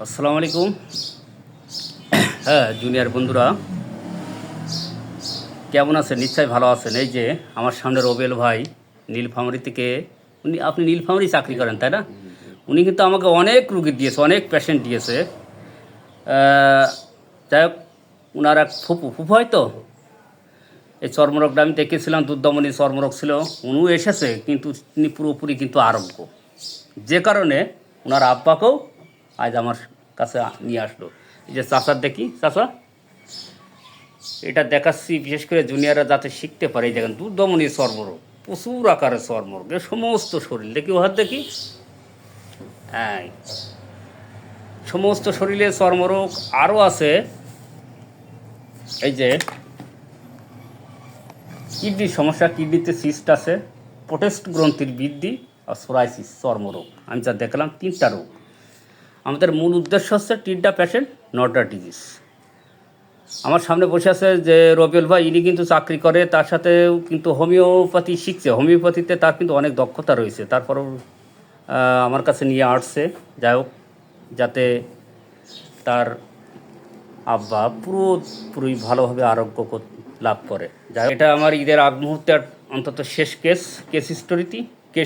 আসসালামু আলাইকুম। হ্যাঁ জুনিয়র বন্ধুরা কেমন আছেন? নিশ্চয়ই ভালো আছেন। এই যে আমার সামনে রবেল ভাই নীলফামারী থেকে, আপনি নীলফামারী চাকরি করেন তাই না? উনি কিন্তু আমাকে অনেক রুগী দিয়েছে, অনেক পেশেন্ট দিয়েছে। যাই হোক, ওনার এক ফুপু ফুপু হয়তো এই চর্মরোগটা আমি দেখেছিলাম, দুর্দমনী চর্মরোগ ছিল। উনিও এসেছে কিন্তু তিনি পুরোপুরি কিন্তু আরোগ্য, যে কারণে ওনার আব্বাকেও আজ আমার কাছে নিয়ে আসলো। এই যে চাচার দেখি, চাচা এটা দেখাচ্ছি বিশেষ করে জুনিয়ররা যাতে শিখতে পারে। এই দেখেন দুর্দমনী চর্মরোগ, প্রচুর আকারে চর্মরোগ, সমস্ত শরীর দেখি, ওহার দেখি, হ্যাঁ সমস্ত শরীরে চর্মরোগ। আরও আছে এই যে কিডনির সমস্যা, কিডনিতে সিস্ট আছে, প্রোটেস্ট গ্রন্থির বৃদ্ধি আর সোরাইসিস চর্মরোগ। আমি যা দেখলাম 3টা রোগ। আমাদের মূল উদ্দেশ্য হচ্ছে treat the patient not the disease. আমার সামনে বসে আছে যে রবিউল ভাই, ইনি কিন্তু চাকরি করে, তার সাথেও কিন্তু হোমিওপ্যাথি শিখছে। হোমিওপ্যাথিতে তার কিন্তু অনেক দক্ষতা রয়েছে, তারপরেও আমার কাছে নিয়ে আসছে। যাই হোক, যাতে তার আব্বা পুরোপুরি ভালোভাবে আরোগ্য লাভ করে। যাই হোক, এটা আমার ঈদের আগ মুহূর্তে অন্তত শেষ কেস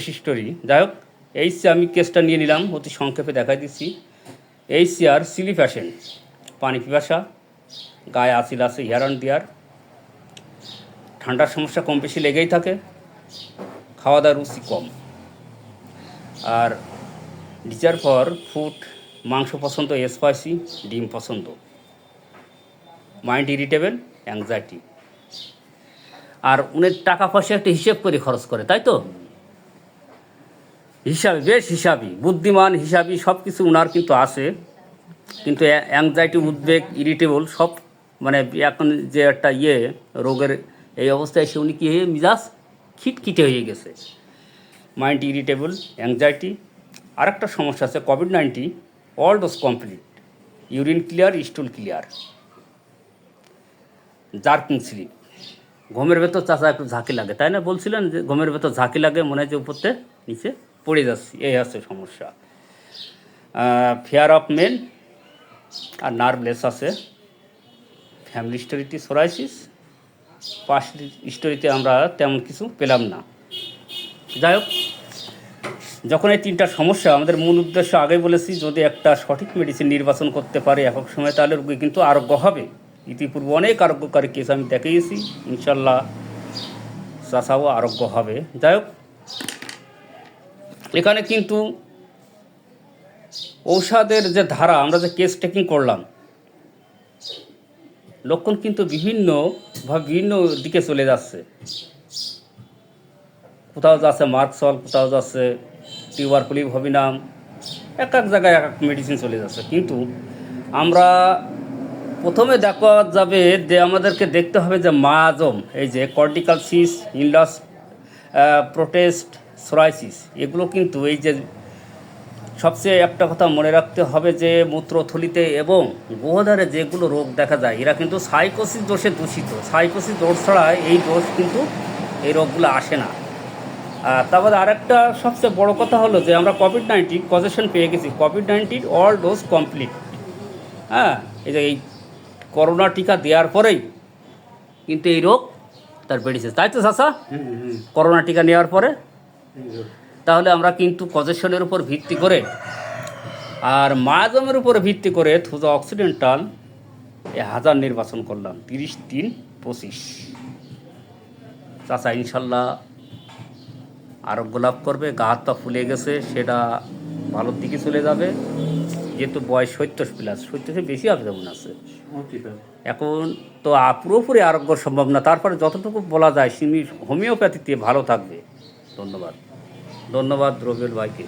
হিস্টোরি। যাই হোক, আমি কেসটা নিয়ে নিলাম, অতি সংক্ষেপে দেখাই দিচ্ছি। আর সিলি পেশেন্ট, পানি পিপাসা, গায়ে আসিল আছে, হিয়ার অ্যান্ড দেয়ার, ঠান্ডার সমস্যা কম বেশি লেগেই থাকে, খাওয়া দাওয়ার রুচি কম, আর ডিজার ফর ফুড, মাংস পছন্দ, স্পাইসি, ডিম পছন্দ, মাইন্ড ইরিটেবল, অ্যাংজাইটি। আর উনি টাকা পয়সা একটা হিসেব করে খরচ করে, তাই তো? বেশ হিসাবি, বুদ্ধিমান হিসাবি, সব কিছু উনার কিন্তু আছে। কিন্তু অ্যাংজাইটি, উদ্বেগ, ইরিটেবল সব, মানে এখন যে একটা রোগের এই অবস্থায় এসে উনি কি হয়ে মিজাজ খিটখিটে হয়ে গেছে। Mind irritable, anxiety. আর একটা সমস্যা আছে কোভিড-19, all dose complete, urine clear, stool clear, jerking sleep, ঘুমের ভেতর চাচা একটু ঝাঁকি লাগে, তাই না? বলছিলেন যে ঘুমের ভেতর ঝাঁকি লাগে, মনে হয় যে উপরতে নিচে পড়ে যাচ্ছি, এই হচ্ছে সমস্যা। ফিয়ার অফ মেন আর নার্ভলেস আছে। ফ্যামিলি হিস্টোরিতে সোরাইসিস, পাস্ট হিস্টোরিতে আমরা তেমন কিছু পেলাম না। যাই হোক, যখন এই 3টা সমস্যা, আমাদের মূল উদ্দেশ্য আগেই বলেছি, যদি একটা সঠিক মেডিসিন নির্বাচন করতে পারে একক সময়, তাহলে রোগী কিন্তু আরোগ্য হবে। ইতিপূর্বে অনেক আরোগ্যকারী কেস আমি দেখিয়েছি, ইনশাল্লাহ চাচাও আরোগ্য হবে। যাই হোক, এখানে কিন্তু ঔষধের যে ধারা, আমরা যে কেস টেকিং করলাম, লক্ষণ কিন্তু বিভিন্ন দিকে চলে যাচ্ছে। কোথাও যাচ্ছে মার্কসল, কোথাও যাচ্ছে টিউবারকুলিভবিনাম, এক জায়গায় এক মেডিসিন চলে যাচ্ছে। কিন্তু আমরা প্রথমে দেখা যাবে যে আমাদেরকে দেখতে হবে যে মায়াজম, এই যে কর্টিক্যাল সিস, ইনলাস, প্রোটেস্ট, সোরাইসিস, এগুলো কিন্তু এই যে সবচেয়ে একটা কথা মনে রাখতে হবে যে মূত্রথলিতে এবং গোহধারে যেগুলো রোগ দেখা যায়, এরা কিন্তু সাইকোসিস দোষে দূষিত। সাইকোসিস দোষ ছাড়া এই দোষ কিন্তু এই রোগগুলো আসে না। তারপরে আরেকটা সবচেয়ে বড় কথা হলো যে আমরা কোভিড-19 কজেশন পেয়ে গেছি। COVID-19 all dose complete. হ্যাঁ, এই যে এই করোনা টিকা দেওয়ার পরেই কিন্তু এই রোগ তার বেড়েছে, তাই তো চাচা? করোনা টিকা নেওয়ার পরে। তাহলে আমরা কিন্তু কজেশনের উপর ভিত্তি করে আর মায়াজমের উপরে ভিত্তি করে থুজা অক্সিডেন্টাল 1000 নির্বাচন করলাম, 30, 3, 25। চাচা ইনশাল্লাহ আরোগ্য লাভ করবে। গা হাত পা ফুলে গেছে, সেটা ভালোর দিকে চলে যাবে। যেহেতু বয়স 70+, 70 বেশি হবে যেমন আছে এখন, তো পুরোপুরি আরোগ্য সম্ভব না। তারপরে যতটুকু বলা যায় হোমিওপ্যাথিতে ভালো থাকবে। ধন্যবাদ রবিউল ভাইকে।